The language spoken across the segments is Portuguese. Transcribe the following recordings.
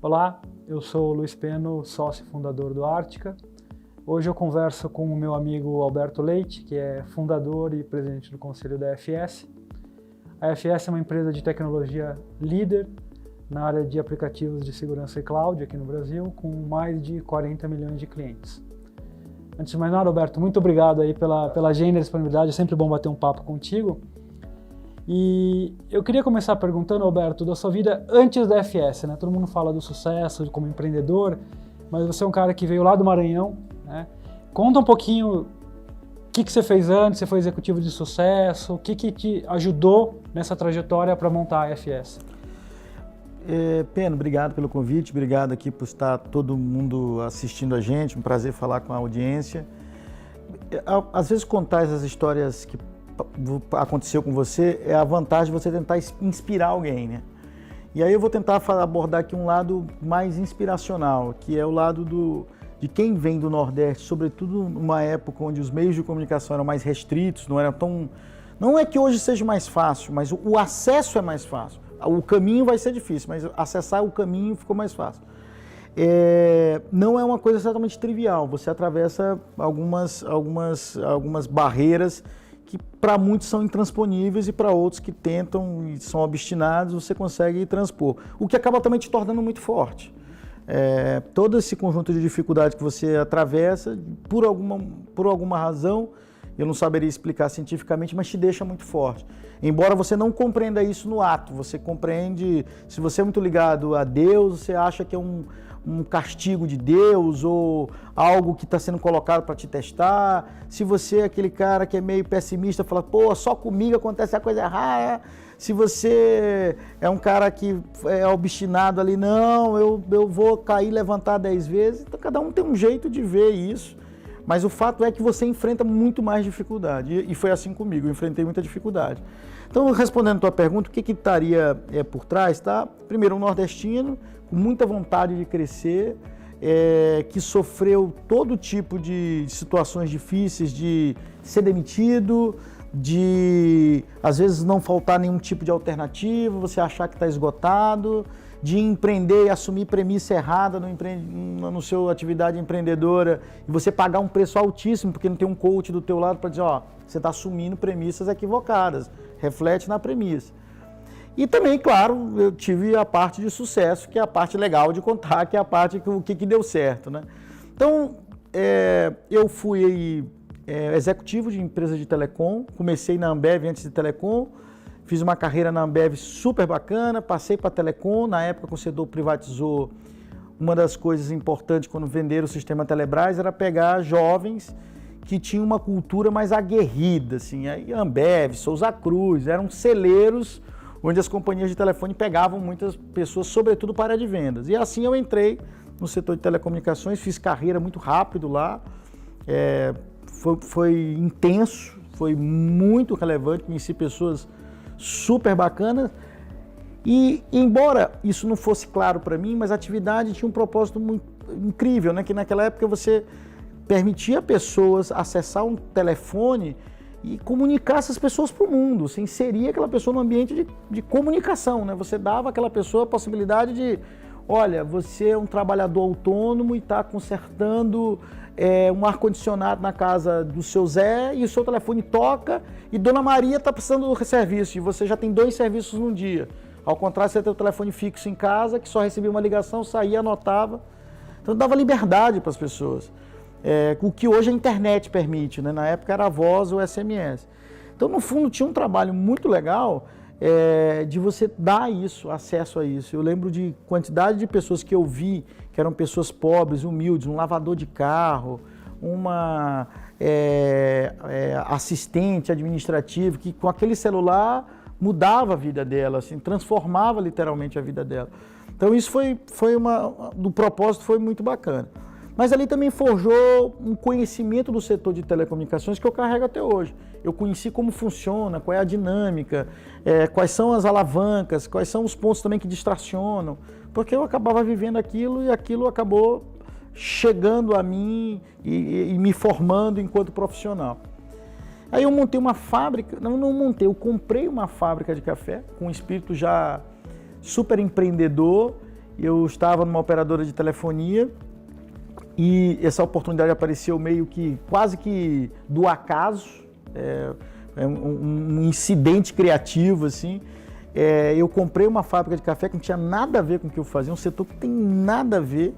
Olá, eu sou o Luiz Peno, sócio fundador do Artica. Hoje eu converso com o meu amigo Alberto Leite, que é fundador e presidente do conselho da FS. A FS é uma empresa de tecnologia líder na área de aplicativos de segurança e cloud aqui no Brasil, com mais de 40 milhões de clientes. Antes de mais nada, Alberto, muito obrigado aí pela agenda e disponibilidade, é sempre bom bater um papo contigo. E eu queria começar perguntando, Alberto, da sua vida antes da FS, né? Todo mundo fala do sucesso como empreendedor, mas você é um cara que veio lá do Maranhão, né? Conta um pouquinho o que você fez antes, você foi executivo de sucesso, o que te ajudou nessa trajetória para montar a FS? Peno, obrigado pelo convite, obrigado aqui por estar todo mundo assistindo a gente, um prazer falar com a audiência. Às vezes contar essas histórias que aconteceu com você é a vantagem de você tentar inspirar alguém, né? E aí eu vou tentar abordar aqui um lado mais inspiracional, que é o lado de quem vem do Nordeste, sobretudo numa época onde os meios de comunicação eram mais restritos, não eram tão... Não é que hoje seja mais fácil, mas o acesso é mais fácil. O caminho vai ser difícil, mas acessar o caminho ficou mais fácil. Não é uma coisa certamente trivial, você atravessa algumas barreiras que para muitos são intransponíveis e para outros que tentam e são obstinados, você consegue transpor. O que acaba também te tornando muito forte. Todo esse conjunto de dificuldades que você atravessa, por alguma razão, eu não saberia explicar cientificamente, mas te deixa muito forte. Embora você não compreenda isso no ato, você compreende, se você é muito ligado a Deus, você acha que é um castigo de Deus ou algo que está sendo colocado para te testar. Se você é aquele cara que é meio pessimista, fala, pô, só comigo acontece a coisa errada. Se você é um cara que é obstinado ali, não, eu vou cair e levantar 10 vezes. Então cada um tem um jeito de ver isso. Mas o fato é que você enfrenta muito mais dificuldade. E foi assim comigo, eu enfrentei muita dificuldade. Então, respondendo a tua pergunta, o que estaria por trás? Tá? Primeiro, um nordestino com muita vontade de crescer, que sofreu todo tipo de situações difíceis, de ser demitido, de às vezes não faltar nenhum tipo de alternativa, você achar que está esgotado, de empreender e assumir premissa errada no seu atividade empreendedora e você pagar um preço altíssimo porque não tem um coach do teu lado para dizer, ó, você está assumindo premissas equivocadas, reflete na premissa. E também, claro, eu tive a parte de sucesso, que é a parte legal de contar, que é a parte que deu certo, né? Então, eu fui executivo de empresa de telecom, comecei na Ambev antes de telecom, fiz uma carreira na Ambev super bacana, passei para a Telecom, na época que o setor privatizou, uma das coisas importantes quando venderam o sistema Telebrás era pegar jovens que tinham uma cultura mais aguerrida, assim, aí Ambev, Souza Cruz, eram celeiros onde as companhias de telefone pegavam muitas pessoas, sobretudo para a área de vendas. E assim eu entrei no setor de telecomunicações, fiz carreira muito rápido lá, foi intenso, foi muito relevante, conheci pessoas super bacanas e embora isso não fosse claro para mim, mas a atividade tinha um propósito muito incrível, né? Que naquela época você permitia pessoas acessar um telefone e comunicar essas pessoas para o mundo, você inseria aquela pessoa no ambiente de comunicação, né? Você dava àquela pessoa a possibilidade de, olha, você é um trabalhador autônomo e está consertando um ar-condicionado na casa do seu Zé e o seu telefone toca e Dona Maria está precisando do serviço e você já tem 2 serviços num dia. Ao contrário, você tem o telefone fixo em casa que só recebia uma ligação, saía, anotava. Então dava liberdade para as pessoas. O que hoje a internet permite, né? Na época era a voz ou SMS. Então, no fundo, tinha um trabalho muito legal de você dar isso, acesso a isso. Eu lembro de quantidade de pessoas que eu vi, que eram pessoas pobres, humildes, um lavador de carro, uma assistente administrativa, que com aquele celular mudava a vida dela, assim, transformava literalmente a vida dela. Então isso do propósito foi muito bacana. Mas ali também forjou um conhecimento do setor de telecomunicações que eu carrego até hoje. Eu conheci como funciona, qual é a dinâmica, quais são as alavancas, quais são os pontos também que distracionam, porque eu acabava vivendo aquilo e aquilo acabou chegando a mim e me formando enquanto profissional. Aí eu montei uma fábrica, não montei, eu comprei uma fábrica de café com um espírito já super empreendedor eu estava numa operadora de telefonia e essa oportunidade apareceu meio que, quase que do acaso, um incidente criativo, assim. Eu comprei uma fábrica de café que não tinha nada a ver com o que eu fazia, um setor que tem nada a ver,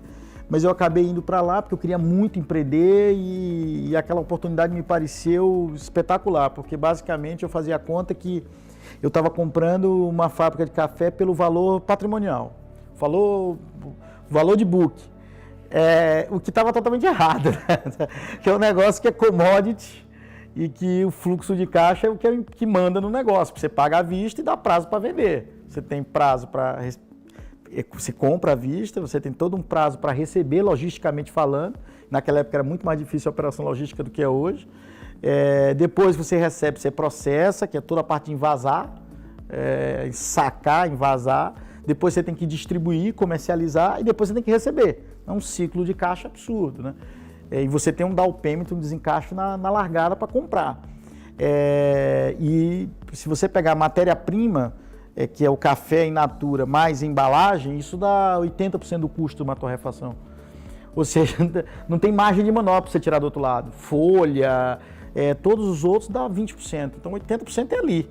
mas eu acabei indo para lá porque eu queria muito empreender e aquela oportunidade me pareceu espetacular, porque basicamente eu fazia a conta que eu estava comprando uma fábrica de café pelo valor patrimonial, valor de book, o que estava totalmente errado, né? Que é um negócio que é commodity e que o fluxo de caixa é o que manda no negócio, você paga à vista e dá prazo para vender, você tem prazo para... Você compra à vista, você tem todo um prazo para receber, logisticamente falando. Naquela época era muito mais difícil a operação logística do que é hoje. Depois você recebe, você processa, que é toda a parte de envasar, sacar, envasar. Depois você tem que distribuir, comercializar e depois você tem que receber. É um ciclo de caixa absurdo, né? E você tem um down payment, um desencaixe na largada para comprar. E se você pegar a matéria-prima, que é o café in natura mais embalagem, isso dá 80% do custo de uma torrefação. Ou seja, não tem margem de manobra para você tirar do outro lado. Folha, todos os outros dá 20%. Então 80% é ali.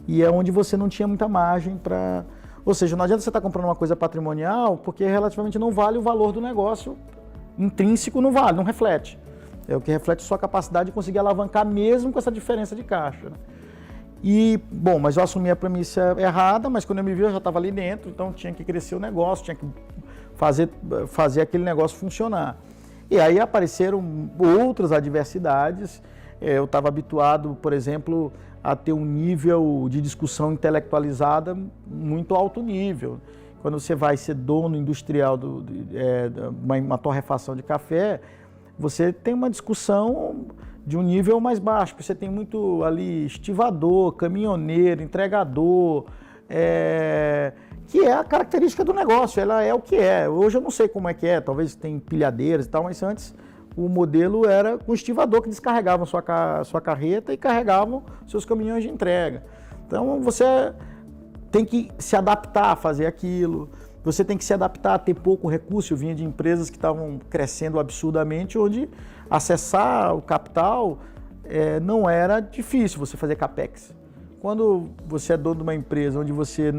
E é onde você não tinha muita margem para... Ou seja, não adianta você estar comprando uma coisa patrimonial, porque relativamente não vale o valor do negócio. Intrínseco não vale, não reflete. É o que reflete sua capacidade de conseguir alavancar mesmo com essa diferença de caixa, né? E, bom, mas eu assumi a premissa errada, mas quando eu me vi eu já estava ali dentro, então tinha que crescer o negócio, tinha que fazer aquele negócio funcionar. E aí apareceram outras adversidades, eu estava habituado, por exemplo, a ter um nível de discussão intelectualizada muito alto nível. Quando você vai ser dono industrial de uma torrefação de café, você tem uma discussão de um nível mais baixo, porque você tem muito ali estivador, caminhoneiro, entregador, que é a característica do negócio, ela é o que é. Hoje eu não sei como é que é, talvez tem pilhadeiras e tal, mas antes o modelo era com estivador que descarregavam sua carreta e carregavam seus caminhões de entrega. Então você tem que se adaptar a fazer aquilo, você tem que se adaptar a ter pouco recurso. Eu vinha de empresas que estavam crescendo absurdamente, onde acessar o capital não era difícil, você fazer capex. Quando você é dono de uma empresa onde você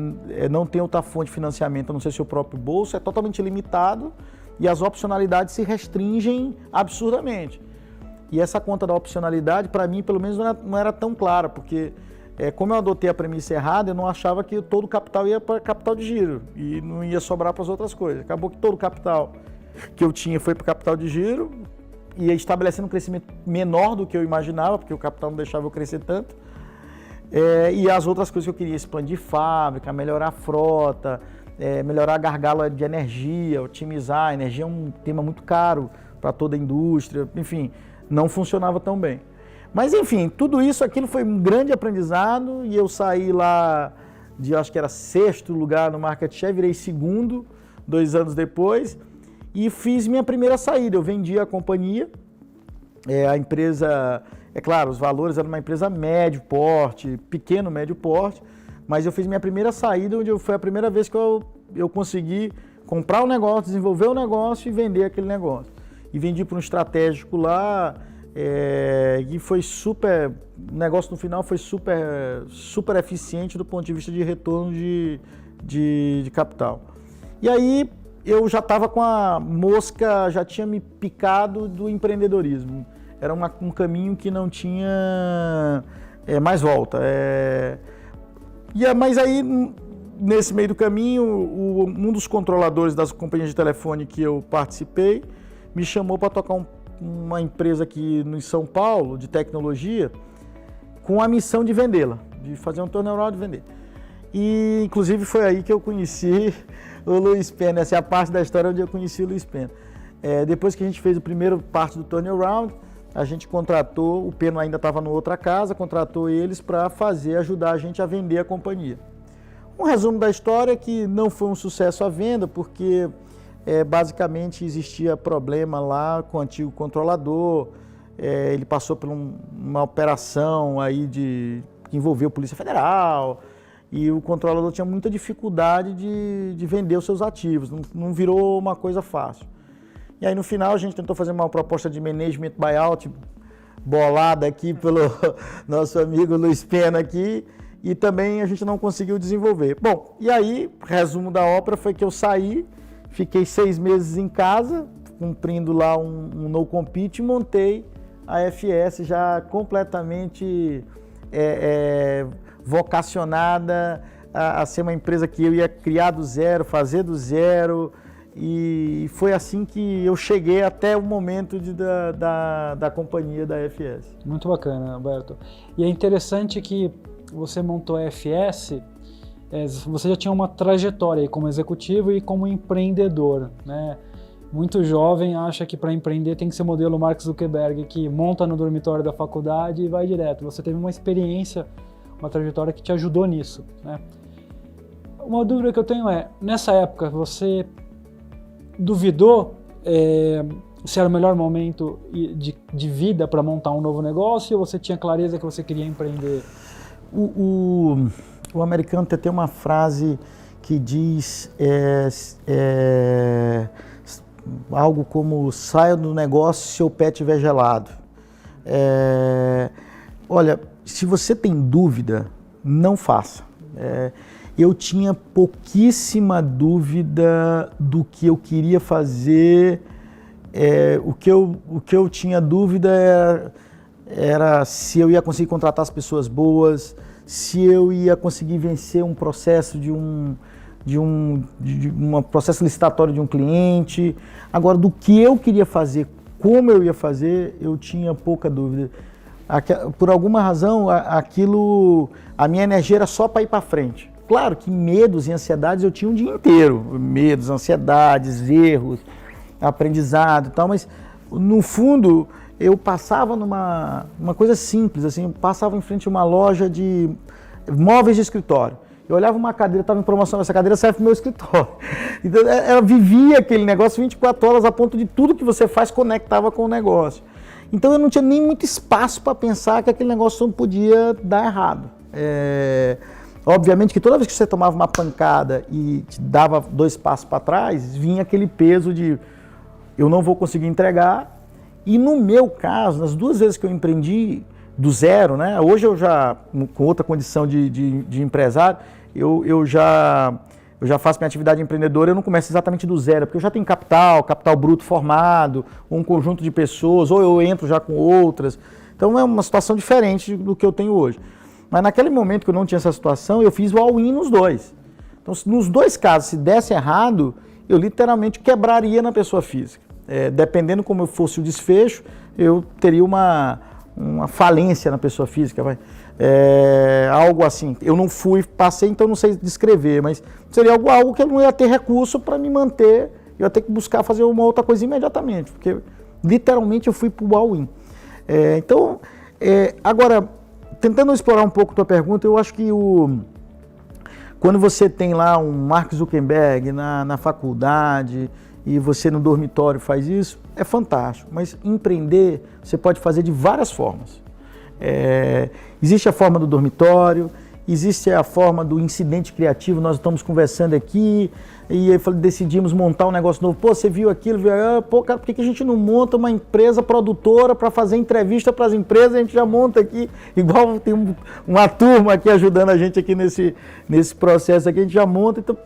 não tem outra fonte de financiamento, a não ser seu próprio bolso, é totalmente limitado e as opcionalidades se restringem absurdamente. E essa conta da opcionalidade, para mim, pelo menos, não era tão clara, porque como eu adotei a premissa errada, eu não achava que todo o capital ia para capital de giro e não ia sobrar para as outras coisas. Acabou que todo o capital que eu tinha foi para o capital de giro, ia estabelecendo um crescimento menor do que eu imaginava, porque o capital não deixava eu crescer tanto. E as outras coisas que eu queria, expandir fábrica, melhorar a frota, melhorar a gargala de energia, otimizar. A energia é um tema muito caro para toda a indústria, enfim, não funcionava tão bem. Mas enfim, tudo isso, aquilo foi um grande aprendizado e eu saí lá de, acho que era 6º lugar no Market Share, virei 2º, 2 anos depois, e fiz minha primeira saída. Eu vendi a companhia, a empresa, claro, os valores eram uma empresa médio porte, pequeno médio porte, mas eu fiz minha primeira saída, onde foi a primeira vez que eu consegui comprar um negócio, desenvolver um negócio e vender aquele negócio. E vendi para um estratégico lá, e foi super, o negócio no final foi super eficiente do ponto de vista de retorno de capital. E aí eu já estava com a mosca, já tinha me picado do empreendedorismo. Era um caminho que não tinha mais volta. Mas aí, nesse meio do caminho, um dos controladores das companhias de telefone que eu participei me chamou para tocar uma empresa aqui em São Paulo, de tecnologia, com a missão de vendê-la, de fazer um turnaround e vender. E, inclusive, foi aí que eu conheci o Luiz Pena. Essa é a parte da história onde eu conheci o Luiz Pena. Depois que a gente fez a primeira parte do turnaround, a gente contratou, o Pena ainda estava em outra casa, contratou eles para ajudar a gente a vender a companhia. Um resumo da história é que não foi um sucesso a venda, porque basicamente existia problema lá com o antigo controlador, ele passou por uma operação aí que envolveu a Polícia Federal, e o controlador tinha muita dificuldade de vender os seus ativos, não virou uma coisa fácil. E aí no final a gente tentou fazer uma proposta de management buyout bolada aqui pelo nosso amigo Luiz Pena aqui, e também a gente não conseguiu desenvolver. Bom, e aí, resumo da ópera foi que eu saí, fiquei 6 meses em casa, cumprindo lá um no compete, e montei a FS já completamente vocacionada a ser uma empresa que eu ia criar do zero, fazer do zero, e foi assim que eu cheguei até o momento da companhia da FS. Muito bacana, Alberto. E é interessante que você montou a FS, você já tinha uma trajetória aí como executivo e como empreendedor, né? Muito jovem acha que para empreender tem que ser o modelo Mark Zuckerberg, que monta no dormitório da faculdade e vai direto. Você teve uma experiência, uma trajetória que te ajudou nisso, né? Uma dúvida que eu tenho é, nessa época você duvidou se era o melhor momento de vida para montar um novo negócio, ou você tinha clareza que você queria empreender? O americano tem uma frase que diz algo como: saia do negócio se o pé estiver gelado. Olha, se você tem dúvida, não faça. Eu tinha pouquíssima dúvida do que eu queria fazer. O que eu tinha dúvida era se eu ia conseguir contratar as pessoas boas, se eu ia conseguir vencer um processo de um processo licitatório de um cliente. Agora, do que eu queria fazer, como eu ia fazer, eu tinha pouca dúvida. Por alguma razão, a minha energia era só para ir para frente. Claro que medos e ansiedades eu tinha um dia inteiro, medos, ansiedades, erros, aprendizado e tal, mas no fundo eu passava numa coisa simples, assim, eu passava em frente a uma loja de móveis de escritório. Eu olhava uma cadeira, estava em promoção, essa cadeira serve para o meu escritório. Então ela vivia aquele negócio 24 horas a ponto de tudo que você faz conectava com o negócio. Então eu não tinha nem muito espaço para pensar que aquele negócio não podia dar errado. Obviamente que toda vez que você tomava uma pancada e te dava 2 passos para trás, vinha aquele peso de eu não vou conseguir entregar. E no meu caso, nas 2 vezes que eu empreendi do zero, né? Hoje eu já, com outra condição de empresário, eu já faço minha atividade empreendedora, eu não começo exatamente do zero, porque eu já tenho capital bruto formado, um conjunto de pessoas, ou eu entro já com outras. Então é uma situação diferente do que eu tenho hoje. Mas naquele momento que eu não tinha essa situação, eu fiz o all-in nos 2. Então, nos 2 casos, se desse errado, eu literalmente quebraria na pessoa física. Dependendo como fosse o desfecho, eu teria uma falência na pessoa física. Algo assim. Eu não passei, então não sei descrever, mas seria algo que eu não ia ter recurso para me manter, eu ia ter que buscar fazer uma outra coisa imediatamente, porque literalmente eu fui para o all-in. Agora, tentando explorar um pouco a tua pergunta, eu acho que quando você tem lá um Mark Zuckerberg na faculdade e você no dormitório faz isso, é fantástico. Mas empreender você pode fazer de várias formas. Existe a forma do dormitório, existe a forma do incidente criativo. Nós estamos conversando aqui e aí decidimos montar um negócio novo. Pô, você viu aquilo? Pô, cara, por que a gente não monta uma empresa produtora para fazer entrevista para as empresas? A gente já monta aqui, igual tem uma turma aqui ajudando a gente aqui nesse processo aqui, a gente já monta. Então,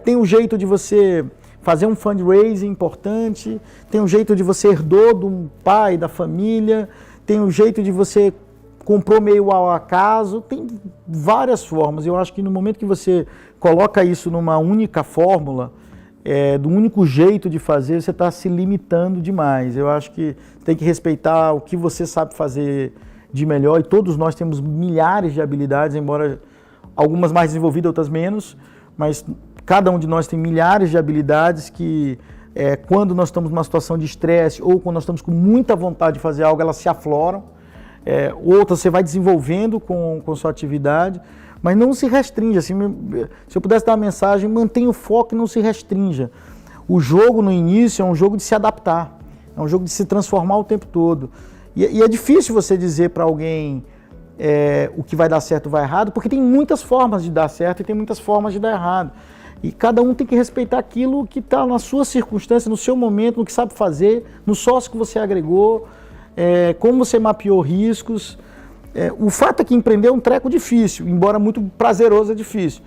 tem um jeito de você fazer um fundraising importante, tem um jeito de você herdou do pai, da família, tem um jeito de você comprou meio ao acaso, tem várias formas. Eu acho que no momento que você coloca isso numa única fórmula, do único jeito de fazer, você está se limitando demais. Eu acho que tem que respeitar o que você sabe fazer de melhor, e todos nós temos milhares de habilidades, embora algumas mais desenvolvidas, outras menos, mas cada um de nós tem milhares de habilidades que, quando nós estamos numa situação de estresse ou quando nós estamos com muita vontade de fazer algo, elas se afloram. Outras você vai desenvolvendo com sua atividade, mas não se restringe. Assim, se eu pudesse dar uma mensagem, mantenha o foco e não se restrinja. O jogo no início é um jogo de se adaptar, é um jogo de se transformar o tempo todo. E é difícil você dizer para alguém, o que vai dar certo vai errado, porque tem muitas formas de dar certo e tem muitas formas de dar errado. E cada um tem que respeitar aquilo que está na sua circunstância, no seu momento, no que sabe fazer, no sócio que você agregou, como você mapeou riscos. O fato é que empreender é um treco difícil, embora muito prazeroso, é difícil.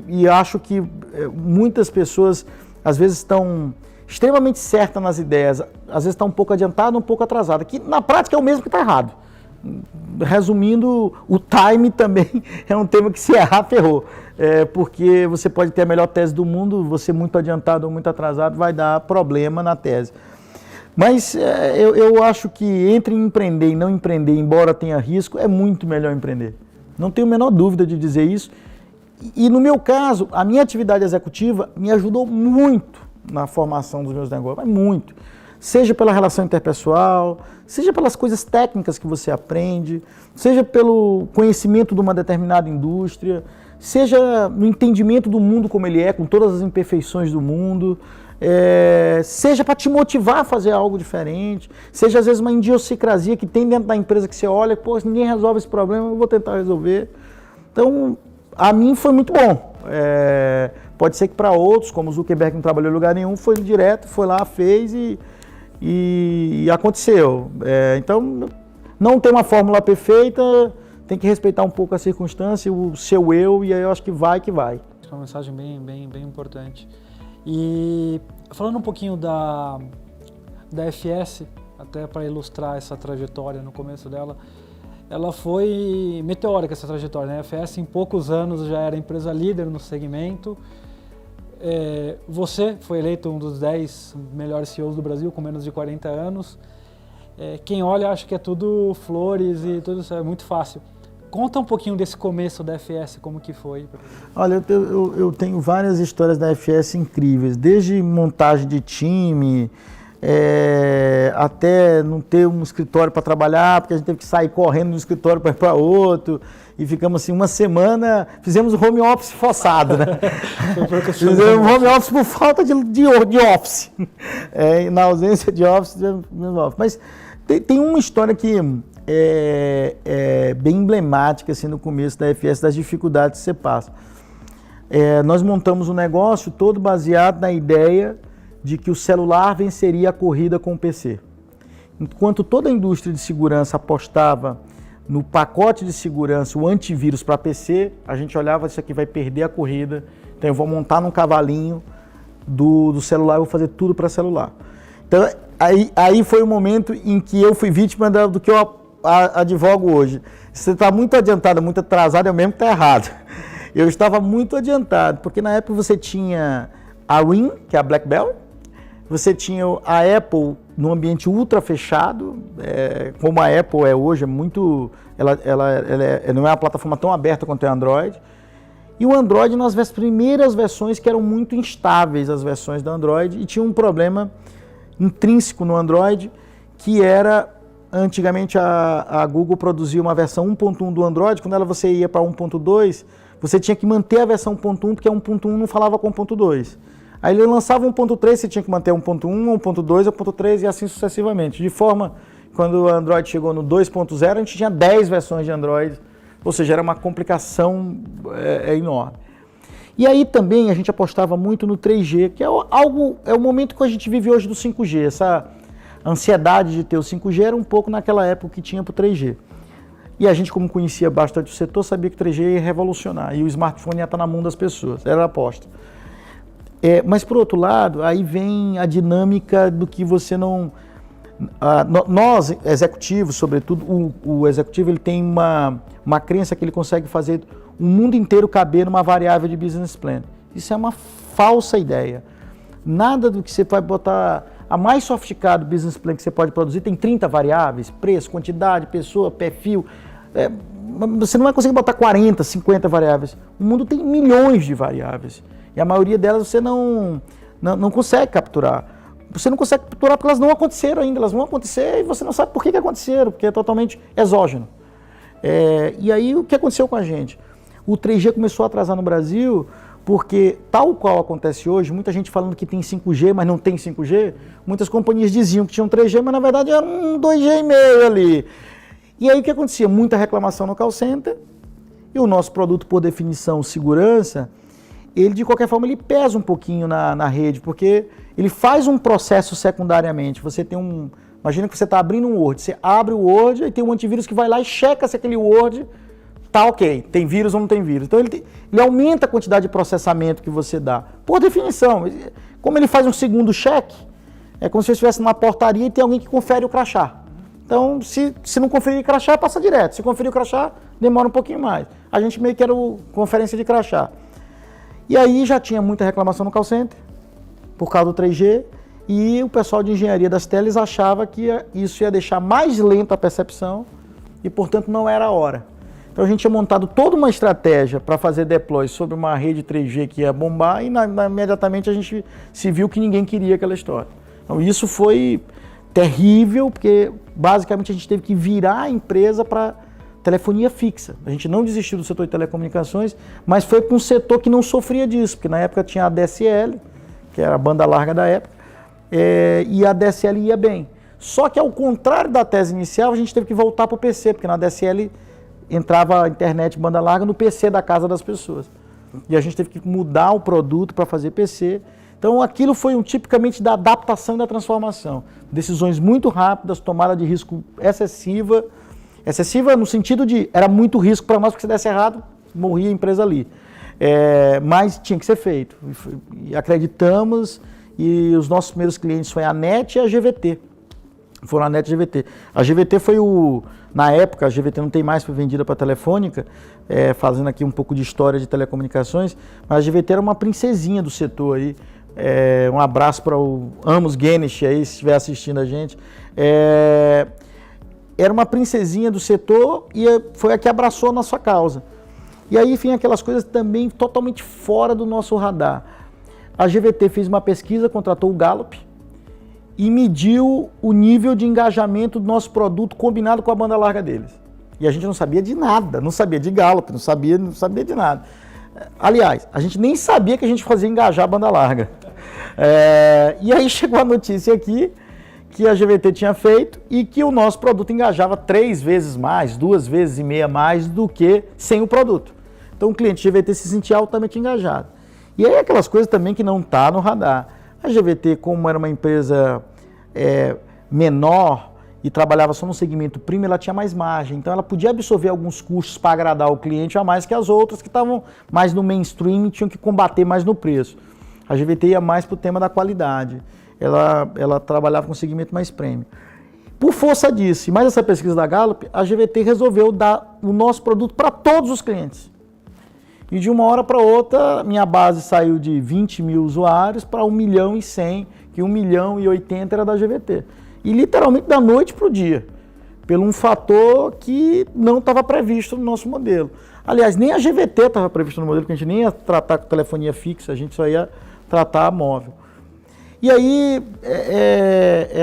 E acho que muitas pessoas, às vezes, estão extremamente certas nas ideias, às vezes está um pouco adiantada, um pouco atrasada, que na prática é o mesmo que está errado. Resumindo, o time também é um tema que se errar, ferrou. Porque você pode ter a melhor tese do mundo, você muito adiantado ou muito atrasado vai dar problema na tese. Mas eu acho que entre empreender e não empreender, embora tenha risco, é muito melhor empreender. Não tenho a menor dúvida de dizer isso. E no meu caso, a minha atividade executiva me ajudou muito na formação dos meus negócios, mas muito. Seja pela relação interpessoal, seja pelas coisas técnicas que você aprende, seja pelo conhecimento de uma determinada indústria, seja no entendimento do mundo como ele é, com todas as imperfeições do mundo, seja para te motivar a fazer algo diferente, seja às vezes uma idiosincrasia que tem dentro da empresa que você olha, pô, se ninguém resolve esse problema, eu vou tentar resolver. Então, a mim foi muito bom. Pode ser que para outros, como o Zuckerberg não trabalhou em lugar nenhum, foi direto, foi lá, fez e aconteceu. Então, não tem uma fórmula perfeita, tem que respeitar um pouco a circunstância, o seu eu, e aí eu acho que vai que vai. É uma mensagem bem importante. E falando um pouquinho da FS, até para ilustrar essa trajetória no começo dela, ela foi meteórica essa trajetória, né? A FS em poucos anos já era empresa líder no segmento. Você foi eleito um dos 10 melhores CEOs do Brasil com menos de 40 anos. Quem olha acha que é tudo flores e tudo isso é muito fácil. Conta um pouquinho desse começo da FS, como que foi? Olha, eu tenho várias histórias da FS incríveis, desde montagem de time, até não ter um escritório para trabalhar, porque a gente teve que sair correndo de um escritório para ir para outro, e ficamos assim uma semana, fizemos home office forçado, né? Fizemos home office por falta de office, na ausência de office, mas tem uma história que é bem emblemática assim, no começo da FS, das dificuldades que você passa. Nós montamos um negócio todo baseado na ideia de que o celular venceria a corrida com o PC. Enquanto toda a indústria de segurança apostava no pacote de segurança, o antivírus para PC, a gente olhava, isso aqui vai perder a corrida, então eu vou montar num cavalinho do celular, eu vou fazer tudo para celular. Então, aí foi o momento em que eu fui vítima do que eu advogo hoje. Você está muito adiantado, muito atrasado, é o mesmo que está errado. Eu estava muito adiantado, porque na época você tinha a RIM, que é a BlackBerry, você tinha a Apple num ambiente ultra fechado, como a Apple é hoje, ela não é uma plataforma tão aberta quanto é o Android, e o Android nas primeiras versões que eram muito instáveis, as versões do Android, e tinha um problema intrínseco no Android, que era, antigamente a Google produzia uma versão 1.1 do Android, quando você ia para 1.2, você tinha que manter a versão 1.1, porque a 1.1 não falava com 1.2. Aí ele lançava 1.3, você tinha que manter 1.1, 1.2, 1.3 e assim sucessivamente. De forma, quando o Android chegou no 2.0, a gente tinha 10 versões de Android, ou seja, era uma complicação enorme. E aí também a gente apostava muito no 3G, que é o momento que a gente vive hoje do 5G. Essa ansiedade de ter o 5G era um pouco naquela época que tinha para o 3G. E a gente, como conhecia bastante o setor, sabia que o 3G ia revolucionar e o smartphone ia estar na mão das pessoas, era a aposta. Mas, por outro lado, aí vem a dinâmica do que você não... nós, executivos, sobretudo, o executivo ele tem uma crença que ele consegue fazer o mundo inteiro caber numa variável de business plan. Isso é uma falsa ideia. Nada do que você vai botar... A mais sofisticado business plan que você pode produzir tem 30 variáveis, preço, quantidade, pessoa, perfil. Você não vai conseguir botar 40, 50 variáveis. O mundo tem milhões de variáveis. E a maioria delas você não consegue capturar. Você não consegue capturar porque elas não aconteceram ainda. Elas vão acontecer e você não sabe por que aconteceram, porque é totalmente exógeno. E aí o que aconteceu com a gente? O 3G começou a atrasar no Brasil porque, tal qual acontece hoje, muita gente falando que tem 5G, mas não tem 5G, muitas companhias diziam que tinham 3G, mas na verdade era um 2G e meio ali. E aí o que acontecia? Muita reclamação no call center, e o nosso produto, por definição, segurança, ele de qualquer forma ele pesa um pouquinho na rede, porque ele faz um processo secundariamente. Você tem imagina que você está abrindo um Word, você abre o Word e tem um antivírus que vai lá e checa se aquele Word tá ok, tem vírus ou não tem vírus. Então ele aumenta a quantidade de processamento que você dá. Por definição, como ele faz um segundo cheque, é como se você estivesse numa portaria e tem alguém que confere o crachá. Então, se não conferir o crachá, passa direto. Se conferir o crachá, demora um pouquinho mais. A gente meio que era conferência de crachá. E aí já tinha muita reclamação no call center, por causa do 3G, e o pessoal de engenharia das teles achava que isso ia deixar mais lenta a percepção e, portanto, não era a hora. Então a gente tinha montado toda uma estratégia para fazer deploy sobre uma rede 3G que ia bombar e imediatamente a gente se viu que ninguém queria aquela história. Então isso foi terrível, porque basicamente a gente teve que virar a empresa para telefonia fixa. A gente não desistiu do setor de telecomunicações, mas foi para um setor que não sofria disso, porque na época tinha a DSL, que era a banda larga da época, e a DSL ia bem. Só que ao contrário da tese inicial, a gente teve que voltar para o PC, porque na DSL entrava a internet banda larga no PC da casa das pessoas. E a gente teve que mudar o produto para fazer PC. Então aquilo foi tipicamente da adaptação e da transformação. Decisões muito rápidas, tomada de risco excessiva. Excessiva no sentido de, era muito risco para nós, porque se desse errado, morria a empresa ali. Mas tinha que ser feito. E acreditamos, e os nossos primeiros clientes foi a NET e a GVT. Foram a NET e a GVT. A GVT foi na época, a GVT não tem mais, foi vendida para a Telefônica, fazendo aqui um pouco de história de telecomunicações, mas a GVT era uma princesinha do setor aí. Um abraço para o Amos Guinness aí, se estiver assistindo a gente. Era uma princesinha do setor e foi a que abraçou a nossa causa. E aí, enfim, aquelas coisas também totalmente fora do nosso radar. A GVT fez uma pesquisa, contratou o Gallup, e mediu o nível de engajamento do nosso produto combinado com a banda larga deles. E a gente não sabia de nada, não sabia de Gallup, não sabia de nada. Aliás, a gente nem sabia que a gente fazia engajar a banda larga. E aí chegou a notícia aqui que a GVT tinha feito e que o nosso produto engajava 3 vezes mais, 2,5 vezes mais do que sem o produto. Então o cliente GVT se sentia altamente engajado. E aí aquelas coisas também que não está no radar. A GVT, como era uma empresa menor e trabalhava só no segmento premium, ela tinha mais margem. Então ela podia absorver alguns custos para agradar o cliente a mais que as outras que estavam mais no mainstream e tinham que combater mais no preço. A GVT ia mais para o tema da qualidade. Ela trabalhava com um segmento mais premium. Por força disso, e mais essa pesquisa da Gallup, a GVT resolveu dar o nosso produto para todos os clientes. E de uma hora para outra, minha base saiu de 20 mil usuários para 1.100.000, que 1.080.000 era da GVT. E literalmente da noite para o dia, pelo um fator que não estava previsto no nosso modelo. Aliás, nem a GVT estava previsto no modelo, porque a gente nem ia tratar com telefonia fixa, a gente só ia tratar a móvel. E aí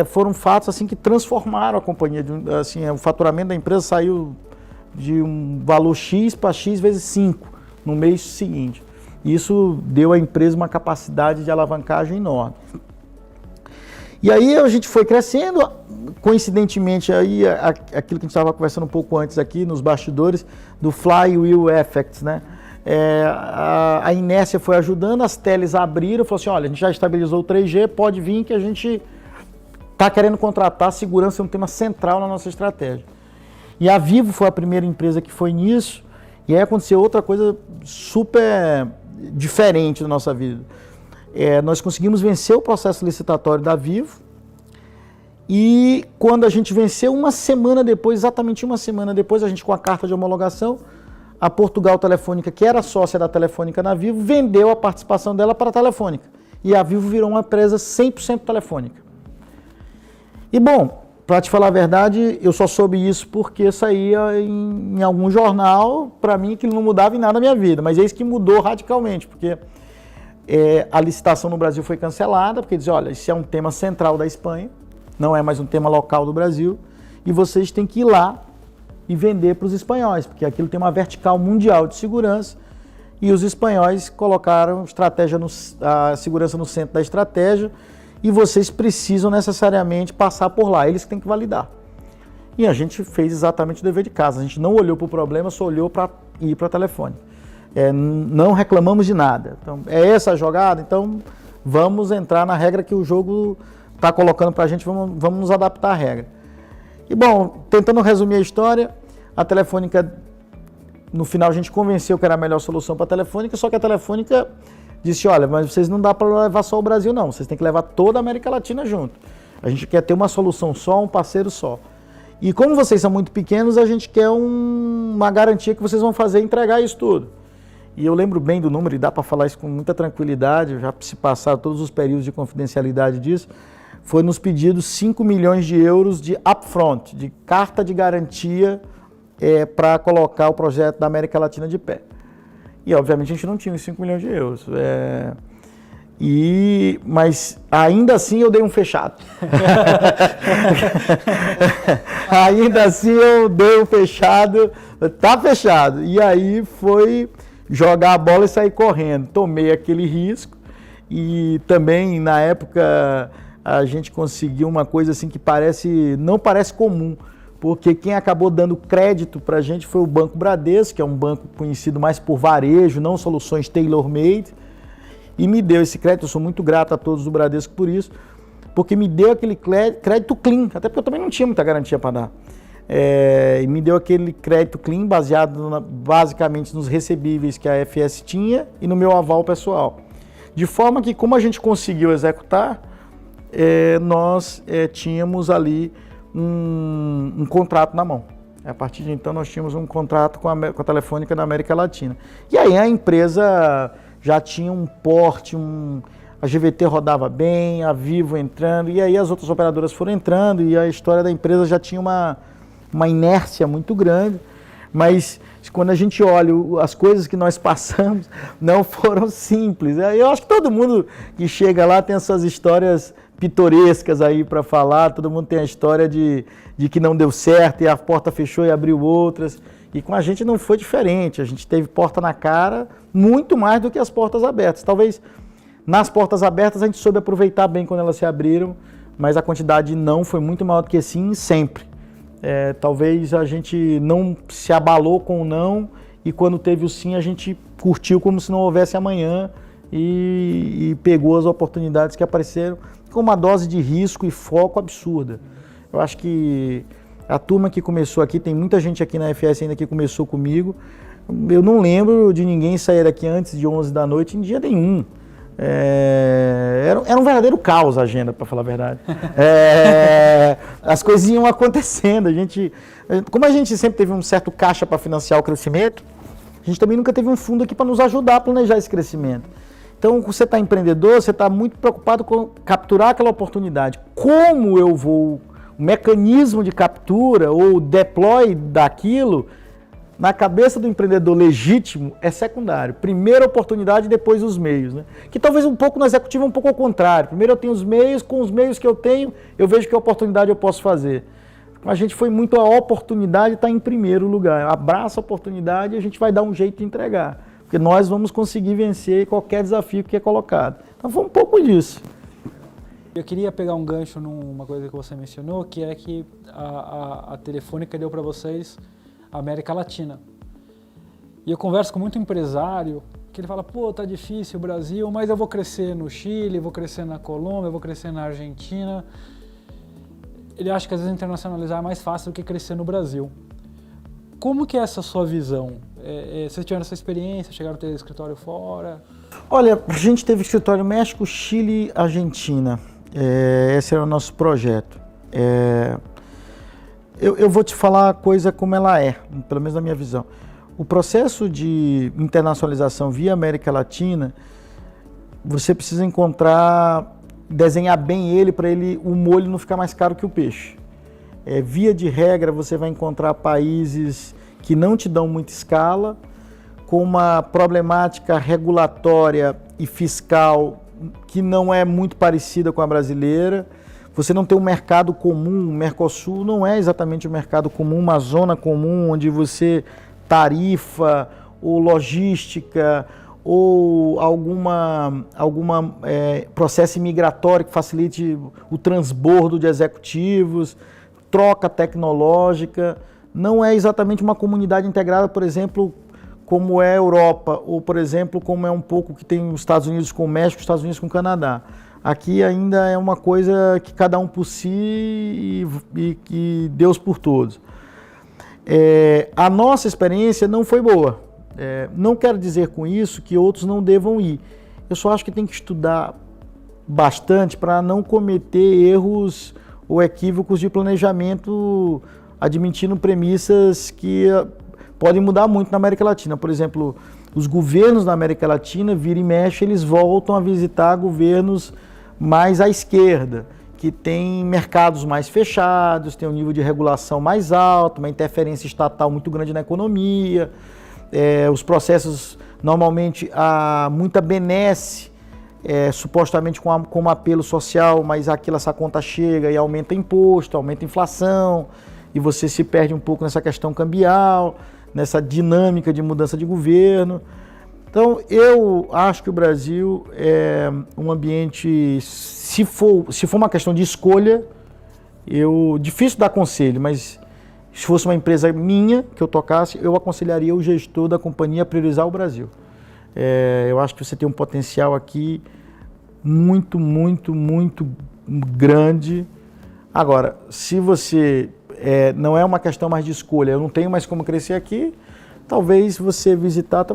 foram fatos assim, que transformaram a companhia. Assim, o faturamento da empresa saiu de um valor X para X vezes 5 no mês seguinte. Isso deu à empresa uma capacidade de alavancagem enorme. E aí a gente foi crescendo, coincidentemente, aí, aquilo que a gente estava conversando um pouco antes aqui nos bastidores, do Flywheel Effect, né? A inércia foi ajudando, as teles abriram, falou assim, olha, a gente já estabilizou o 3G, pode vir que a gente está querendo contratar, segurança é um tema central na nossa estratégia. E a Vivo foi a primeira empresa que foi nisso, e aí aconteceu outra coisa super diferente na nossa vida. Nós conseguimos vencer o processo licitatório da Vivo, e quando a gente venceu, uma semana depois, exatamente uma semana depois, a gente com a carta de homologação, a Portugal Telefônica, que era sócia da Telefônica na Vivo, vendeu a participação dela para a Telefônica. E a Vivo virou uma empresa 100% telefônica. E bom, para te falar a verdade, eu só soube isso porque saía em algum jornal, para mim aquilo não mudava em nada na minha vida, mas é isso que mudou radicalmente, porque a licitação no Brasil foi cancelada, porque dizia, olha, isso é um tema central da Espanha, não é mais um tema local do Brasil, e vocês têm que ir lá e vender para os espanhóis, porque aquilo tem uma vertical mundial de segurança, e os espanhóis colocaram a segurança no centro da estratégia, e vocês precisam necessariamente passar por lá, eles que têm que validar. E a gente fez exatamente o dever de casa. A gente não olhou para o problema, só olhou para ir para a Telefônica. Não reclamamos de nada. Então, é essa a jogada? Então, vamos entrar na regra que o jogo está colocando para a gente, vamos nos adaptar à regra. E, bom, tentando resumir a história, a Telefônica, no final, a gente convenceu que era a melhor solução para a Telefônica, só que a Telefônica disse, olha, mas vocês não dá para levar só o Brasil, não. Vocês têm que levar toda a América Latina junto. A gente quer ter uma solução só, um parceiro só. E como vocês são muito pequenos, a gente quer uma garantia que vocês vão fazer entregar isso tudo. E eu lembro bem do número, e dá para falar isso com muita tranquilidade, já se passaram todos os períodos de confidencialidade disso, foi nos pedidos 5 milhões de euros de upfront, de carta de garantia para colocar o projeto da América Latina de pé. E obviamente a gente não tinha os 5 milhões de euros. Mas ainda assim eu dei um fechado. Ainda assim eu dei um fechado, tá fechado. E aí foi jogar a bola e sair correndo. Tomei aquele risco e também na época a gente conseguiu uma coisa assim que não parece comum, porque quem acabou dando crédito para a gente foi o Banco Bradesco, que é um banco conhecido mais por varejo, não soluções tailor-made. E me deu esse crédito, eu sou muito grato a todos do Bradesco por isso, porque me deu aquele crédito clean, até porque eu também não tinha muita garantia para dar. E me deu aquele crédito clean baseado basicamente nos recebíveis que a FS tinha e no meu aval pessoal. De forma que, como a gente conseguiu executar, nós tínhamos ali um contrato na mão. A partir de então nós tínhamos um contrato com a Telefônica da América Latina. E aí a empresa já tinha um porte, a GVT rodava bem, a Vivo entrando, e aí as outras operadoras foram entrando e a história da empresa já tinha uma inércia muito grande, mas quando a gente olha as coisas que nós passamos, não foram simples. Eu acho que todo mundo que chega lá tem as suas histórias pitorescas aí para falar, todo mundo tem a história de que não deu certo e a porta fechou e abriu outras. E com a gente não foi diferente, a gente teve porta na cara muito mais do que as portas abertas. Talvez nas portas abertas a gente soube aproveitar bem quando elas se abriram, mas a quantidade não foi muito maior do que sim, sempre. Talvez a gente não se abalou com o não e quando teve o sim a gente curtiu como se não houvesse amanhã e pegou as oportunidades que apareceram com uma dose de risco e foco absurda. Eu acho que a turma que começou aqui, tem muita gente aqui na FS ainda que começou comigo. Eu não lembro de ninguém sair daqui antes de 11 da noite em dia nenhum. Era um verdadeiro caos a agenda, para falar a verdade. As coisas iam acontecendo. Como a gente sempre teve um certo caixa para financiar o crescimento, a gente também nunca teve um fundo aqui para nos ajudar a planejar esse crescimento. Então, quando você está empreendedor, você está muito preocupado com capturar aquela oportunidade. Como eu vou... O mecanismo de captura ou deploy daquilo, na cabeça do empreendedor legítimo, é secundário. Primeiro a oportunidade, depois os meios. Né? Que talvez um pouco no executivo é um pouco ao contrário. Primeiro eu tenho os meios, com os meios que eu tenho, eu vejo que oportunidade eu posso fazer. A gente foi muito a oportunidade está em primeiro lugar. Abraça a oportunidade e a gente vai dar um jeito de entregar. Porque nós vamos conseguir vencer qualquer desafio que é colocado. Então foi um pouco disso. Eu queria pegar um gancho numa coisa que você mencionou, que é que a Telefônica deu para vocês a América Latina. E eu converso com muito empresário que ele fala, pô, tá difícil o Brasil, mas eu vou crescer no Chile, vou crescer na Colômbia, vou crescer na Argentina. Ele acha que às vezes internacionalizar é mais fácil do que crescer no Brasil. Como que é essa sua visão? Vocês tiveram essa experiência, chegaram a ter escritório fora? Olha, a gente teve escritório México, Chile, Argentina. Esse era o nosso projeto. Eu vou te falar a coisa como ela é, pelo menos na minha visão. O processo de internacionalização via América Latina, você precisa desenhar bem ele para o molho não ficar mais caro que o peixe. Via de regra, você vai encontrar países que não te dão muita escala, com uma problemática regulatória e fiscal que não é muito parecida com a brasileira. Você não tem um mercado comum, o Mercosul não é exatamente um mercado comum, uma zona comum onde você tarifa ou logística ou alguma processo migratório que facilite o transbordo de executivos. troca tecnológica, não é exatamente uma comunidade integrada, por exemplo, como é a Europa, ou, por exemplo, como é um pouco que tem os Estados Unidos com o México, os Estados Unidos com o Canadá. Aqui ainda é uma coisa que cada um por si e Deus por todos. A nossa experiência não foi boa. Não quero dizer com isso que outros não devam ir. Eu só acho que tem que estudar bastante para não cometer erros ou equívocos de planejamento, admitindo premissas que podem mudar muito na América Latina. Por exemplo, os governos da América Latina, vira e mexe, eles voltam a visitar governos mais à esquerda, que tem mercados mais fechados, tem um nível de regulação mais alto, uma interferência estatal muito grande na economia, os processos, normalmente, há muita benesse, supostamente com apelo social, mas aquilo, essa conta chega e aumenta imposto, aumenta inflação, e você se perde um pouco nessa questão cambial, nessa dinâmica de mudança de governo. Então, eu acho que o Brasil é um ambiente, se for uma questão de escolha, difícil dar conselho, mas se fosse uma empresa minha que eu tocasse, eu aconselharia o gestor da companhia a priorizar o Brasil. Eu acho que você tem um potencial aqui muito, muito, muito grande. Agora, se você não é uma questão mais de escolha, eu não tenho mais como crescer aqui, talvez você visitar,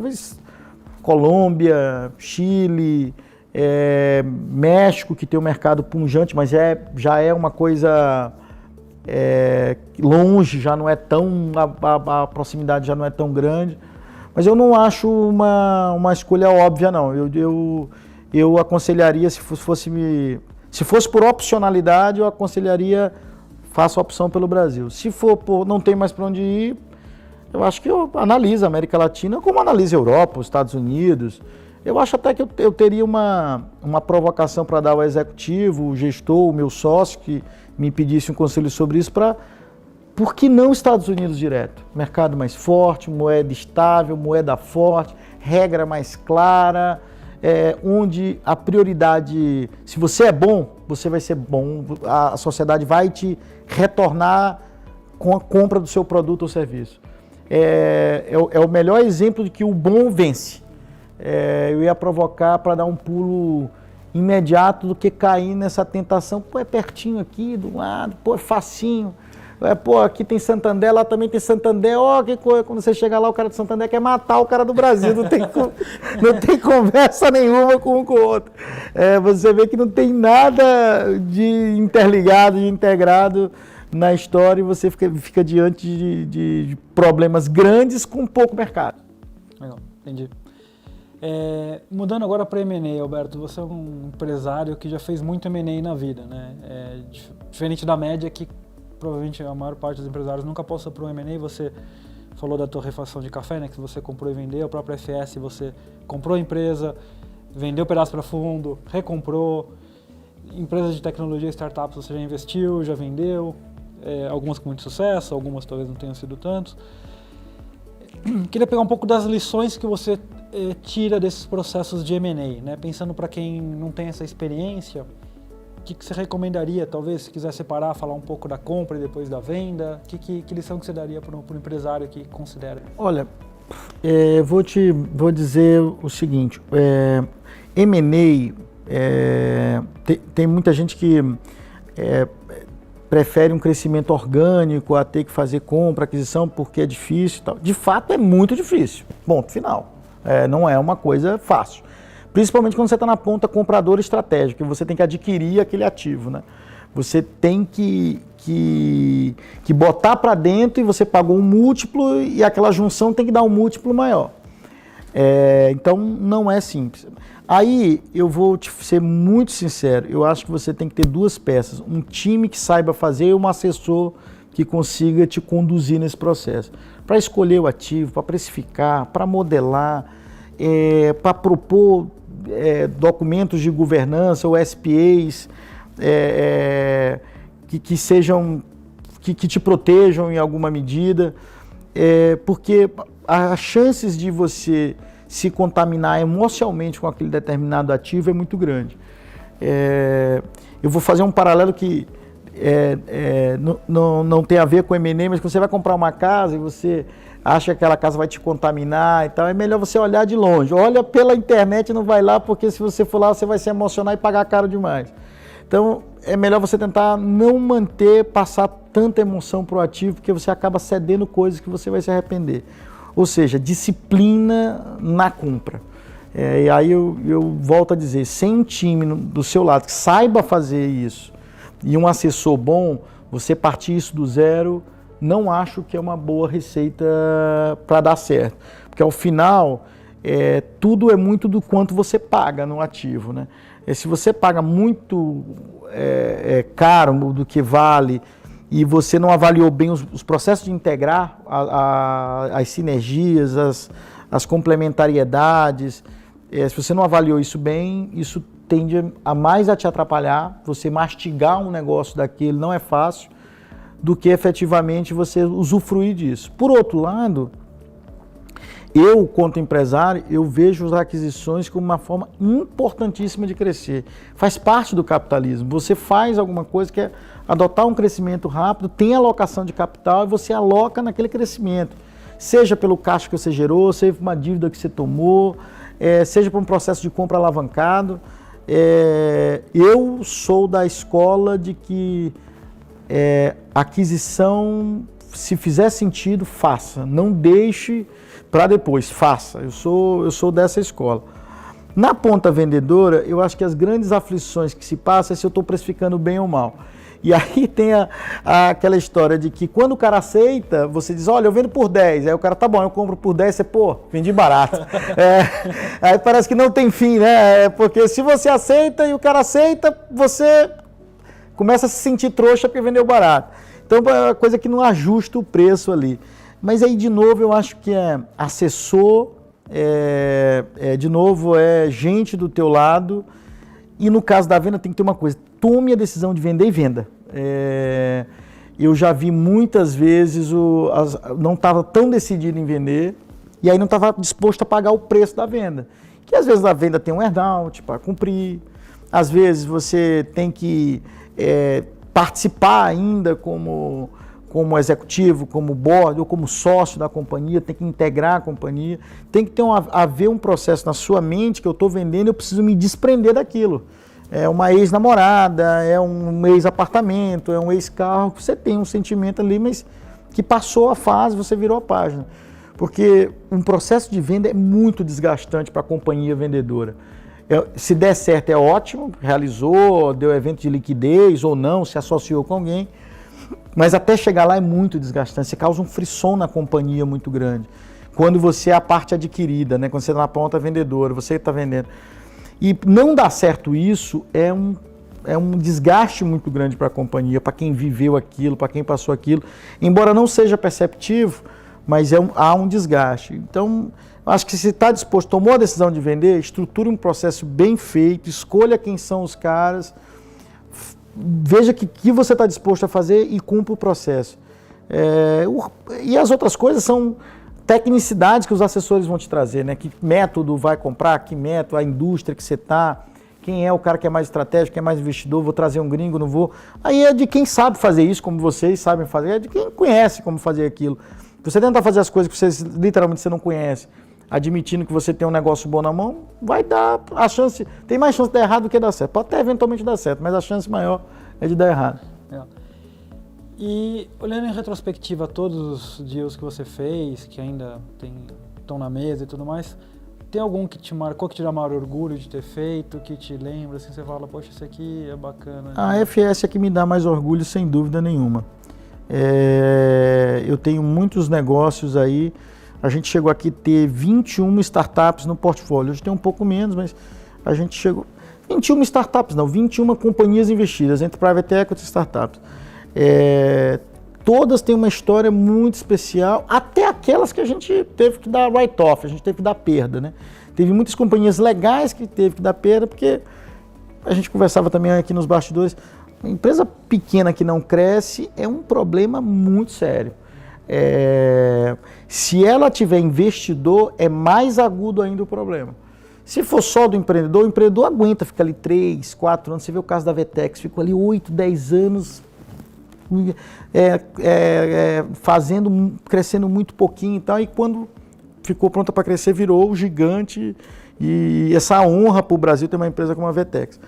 Colômbia, Chile, México, que tem um mercado pujante, mas já é uma coisa longe, já não é tão, a proximidade já não é tão grande. Mas eu não acho uma escolha óbvia, não. Eu aconselharia, se fosse por opcionalidade, eu aconselharia, faça a opção pelo Brasil. Se for não tem mais para onde ir, eu acho que eu analiso a América Latina como analisa a Europa, os Estados Unidos. Eu acho até que eu teria uma provocação para dar ao executivo, o gestor, o meu sócio, que me pedisse um conselho sobre isso, por que não Estados Unidos direto? Mercado mais forte, moeda estável, moeda forte, regra mais clara, onde a prioridade, se você é bom, você vai ser bom, a sociedade vai te retornar com a compra do seu produto ou serviço. É o melhor exemplo de que o bom vence. Eu ia provocar para dar um pulo imediato do que cair nessa tentação. É pertinho aqui, do lado, é facinho. Aqui tem Santander, lá também tem Santander. Que coisa, quando você chega lá, o cara de Santander quer matar o cara do Brasil. Não tem conversa nenhuma com um com o outro. Você vê que não tem nada de interligado, de integrado na história, e você fica diante de problemas grandes com pouco mercado. Legal, entendi. Mudando agora para M&A, Alberto, você é um empresário que já fez muito M&A na vida, né? Diferente da média, que provavelmente a maior parte dos empresários nunca passa por um M&A. Você falou da torrefação de café, né? Que você comprou e vendeu, a própria FS, você comprou a empresa, vendeu pedaço para fundo, recomprou. Empresas de tecnologia, startups, você já investiu, já vendeu. Algumas com muito sucesso, algumas talvez não tenham sido tantos. Queria pegar um pouco das lições que você tira desses processos de M&A, né? Pensando para quem não tem essa experiência, o que você recomendaria, talvez, se quiser separar, falar um pouco da compra e depois da venda? Que lição que você daria para um empresário que considera? Olha, vou dizer o seguinte, M&A, tem muita gente que prefere um crescimento orgânico a ter que fazer compra, aquisição, porque é difícil e tal. De fato, é muito difícil. Ponto final. Não é uma coisa fácil. Principalmente quando você está na ponta compradora estratégica, você tem que adquirir aquele ativo, né? Você tem que botar para dentro, e você pagou um múltiplo, e aquela junção tem que dar um múltiplo maior. Então, não é simples. Aí, eu vou te ser muito sincero, eu acho que você tem que ter duas peças, um time que saiba fazer e um assessor que consiga te conduzir nesse processo. Para escolher o ativo, para precificar, para modelar, para propor documentos de governança ou SPAs que sejam, que te protejam em alguma medida, porque as chances de você se contaminar emocionalmente com aquele determinado ativo é muito grande. Eu vou fazer um paralelo que não tem a ver com M&A, mas quando você vai comprar uma casa e você acha que aquela casa vai te contaminar e tal, é melhor você olhar de longe. Olha pela internet, não vai lá, porque se você for lá, você vai se emocionar e pagar caro demais. Então, é melhor você tentar não passar tanta emoção pro ativo, porque você acaba cedendo coisas que você vai se arrepender. Ou seja, disciplina na compra. E aí eu volto a dizer, sem um time do seu lado que saiba fazer isso e um assessor bom, você partir isso do zero, não acho que é uma boa receita para dar certo. Porque ao final, tudo é muito do quanto você paga no ativo, né? Se você paga muito caro do que vale e você não avaliou bem os processos de integrar as sinergias, as complementariedades, se você não avaliou isso bem, isso tende a te atrapalhar, você mastigar um negócio daquele não é fácil, do que efetivamente você usufruir disso. Por outro lado, eu, quanto empresário, eu vejo as aquisições como uma forma importantíssima de crescer. Faz parte do capitalismo. Você faz alguma coisa que é adotar um crescimento rápido, tem alocação de capital e você aloca naquele crescimento. Seja pelo caixa que você gerou, seja por uma dívida que você tomou, seja por um processo de compra alavancado. Eu sou da escola de que aquisição, se fizer sentido, faça. Não deixe para depois, faça. Eu sou dessa escola. Na ponta vendedora, eu acho que as grandes aflições que se passam é se eu estou precificando bem ou mal. E aí tem aquela história de que quando o cara aceita, você diz, olha, eu vendo por 10. Aí o cara, tá bom, eu compro por 10, você, vendi barato. Aí parece que não tem fim, né? Porque se você aceita e o cara aceita, você começa a se sentir trouxa porque vendeu barato. Então é uma coisa que não ajusta o preço ali. Mas aí, de novo, eu acho que assessor, de novo, gente do teu lado. E no caso da venda tem que ter uma coisa, tome a decisão de vender e venda. Eu já vi muitas vezes, não estava tão decidido em vender e aí não estava disposto a pagar o preço da venda. Que às vezes a venda tem um earn-out para cumprir, às vezes você tem que participar ainda como executivo, como board ou como sócio da companhia, tem que integrar a companhia, tem que haver um processo na sua mente que eu estou vendendo, eu preciso me desprender daquilo. É uma ex-namorada, é um ex-apartamento, é um ex-carro, você tem um sentimento ali, mas que passou a fase, você virou a página. Porque um processo de venda é muito desgastante para a companhia vendedora. Se der certo é ótimo, realizou, deu evento de liquidez ou não, se associou com alguém, mas até chegar lá é muito desgastante, você causa um frisson na companhia muito grande. Quando você é a parte adquirida, né? Quando você está na ponta vendedora, você está vendendo. E não dar certo isso é um desgaste muito grande para a companhia, para quem viveu aquilo, para quem passou aquilo. Embora não seja perceptivo, mas há um desgaste. Então, acho que se está disposto, tomou a decisão de vender, estruture um processo bem feito, escolha quem são os caras, veja o que você está disposto a fazer e cumpra o processo. E as outras coisas são tecnicidades que os assessores vão te trazer, né? Que método vai comprar, que método, a indústria que você está, quem é o cara que é mais estratégico, quem é mais investidor, vou trazer um gringo, não vou. Aí é de quem sabe fazer isso, como vocês sabem fazer, é de quem conhece como fazer aquilo. Você tentar fazer as coisas que você literalmente você não conhece, admitindo que você tem um negócio bom na mão, vai dar a chance, tem mais chance de dar errado do que dar certo. Pode até eventualmente dar certo, mas a chance maior é de dar errado. E olhando em retrospectiva todos os deals que você fez, que ainda estão na mesa e tudo mais, tem algum que te marcou, que te dá maior orgulho de ter feito, que te lembra, assim, você fala, poxa, isso aqui é bacana. A FS é que me dá mais orgulho, sem dúvida nenhuma. Eu tenho muitos negócios aí, a gente chegou aqui a ter 21 startups no portfólio, hoje tem um pouco menos, mas a gente chegou... 21 startups não, 21 companhias investidas entre private equity e startups. Todas têm uma história muito especial, até aquelas que a gente teve que dar write-off, a gente teve que dar perda, né? Teve muitas companhias legais que teve que dar perda, porque a gente conversava também aqui nos bastidores, uma empresa pequena que não cresce é um problema muito sério. Se ela tiver investidor, é mais agudo ainda o problema. Se for só do empreendedor, o empreendedor aguenta, fica ali 3, 4 anos. Você vê o caso da Vetex, ficou ali 8, 10 anos crescendo muito pouquinho e tal, e quando ficou pronta para crescer, virou o gigante, e essa honra para o Brasil ter uma empresa como a Vetex.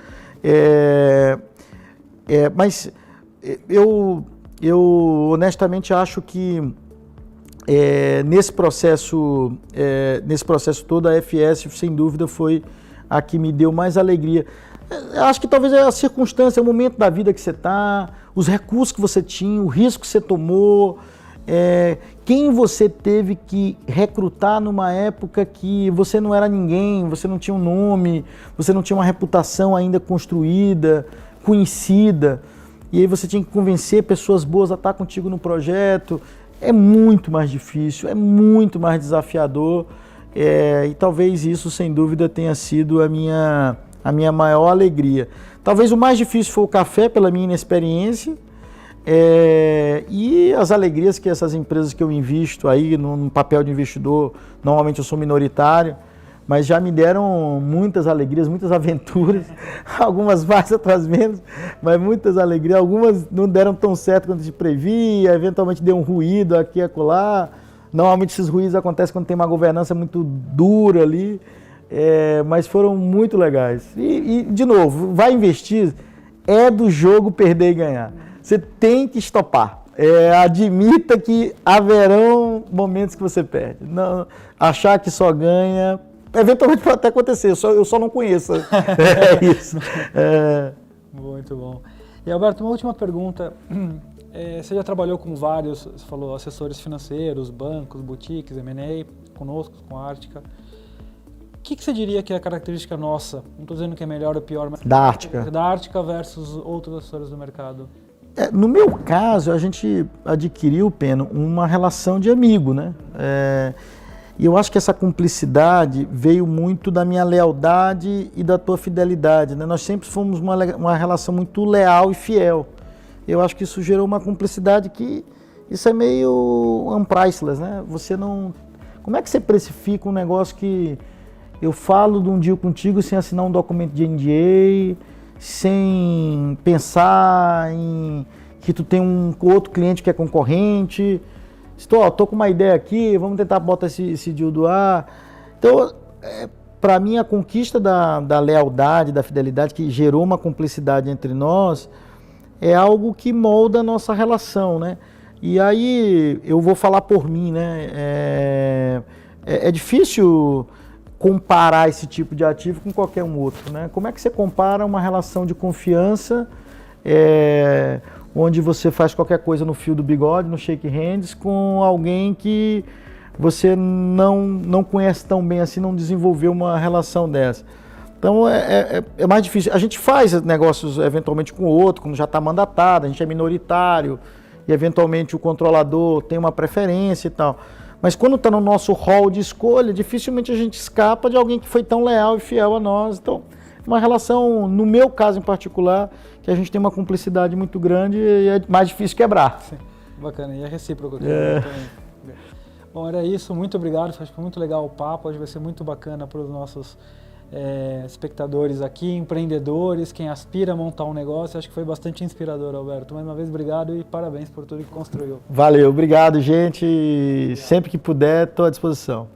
Mas eu honestamente acho que nesse processo todo, a FS, sem dúvida, foi a que me deu mais alegria. Acho que talvez é a circunstância, o momento da vida que você está, os recursos que você tinha, o risco que você tomou, quem você teve que recrutar numa época que você não era ninguém, você não tinha um nome, você não tinha uma reputação ainda construída, conhecida, e aí você tinha que convencer pessoas boas a estar contigo no projeto. É muito mais difícil, é muito mais desafiador, e talvez isso, sem dúvida, tenha sido a minha maior alegria. Talvez o mais difícil foi o café, pela minha inexperiência, e as alegrias que essas empresas que eu invisto aí, no papel de investidor, normalmente eu sou minoritário, mas já me deram muitas alegrias, muitas aventuras, algumas mais, outras menos, mas muitas alegrias. Algumas não deram tão certo quanto a gente previa, eventualmente deu um ruído aqui e acolá. Normalmente esses ruídos acontecem quando tem uma governança muito dura ali, mas foram muito legais. E, de novo, vai investir, é do jogo perder e ganhar. Você tem que estopar. Admita que haverão momentos que você perde. Não, achar que só ganha, eventualmente pode até acontecer, eu só não conheço. É isso. Muito bom. E Alberto, uma última pergunta. Você já trabalhou com vários, você falou, assessores financeiros, bancos, boutiques, M&A, conosco, com a Ártica. O que você diria que é a característica nossa? Não estou dizendo que é melhor ou pior, mas da Ártica. Da Ártica versus outros assessores do mercado. No meu caso, a gente adquiriu, Peno, uma relação de amigo, né? E eu acho que essa cumplicidade veio muito da minha lealdade e da tua fidelidade, né? Nós sempre fomos uma relação muito leal e fiel. Eu acho que isso gerou uma cumplicidade que isso é meio unpriceless, né? Você não... Como é que você precifica um negócio que eu falo de um deal contigo sem assinar um documento de NDA, sem pensar em que tu tem um outro cliente que é concorrente? Estou com uma ideia aqui, vamos tentar botar esse deal do ar. Então, para mim, a conquista da lealdade, da fidelidade, que gerou uma cumplicidade entre nós, é algo que molda a nossa relação, né? E aí, eu vou falar por mim, né? É difícil comparar esse tipo de ativo com qualquer um outro, né? Como é que você compara uma relação de confiança, onde você faz qualquer coisa no fio do bigode, no shake hands, com alguém que você não conhece tão bem assim, não desenvolveu uma relação dessa? Então é mais difícil. A gente faz negócios eventualmente com o outro, quando já está mandatado, a gente é minoritário e eventualmente o controlador tem uma preferência e tal. Mas quando está no nosso hall de escolha, dificilmente a gente escapa de alguém que foi tão leal e fiel a nós. Então, uma relação, no meu caso em particular, que a gente tem uma cumplicidade muito grande e é mais difícil quebrar. Sim, bacana, e é recíproco também. Bom, era isso, muito obrigado, foi muito legal o papo, hoje vai ser muito bacana para os nossos espectadores aqui, empreendedores, quem aspira a montar um negócio. Acho que foi bastante inspirador, Alberto. Mais uma vez, obrigado e parabéns por tudo que construiu. Valeu, obrigado, gente. Sempre que puder, estou à disposição.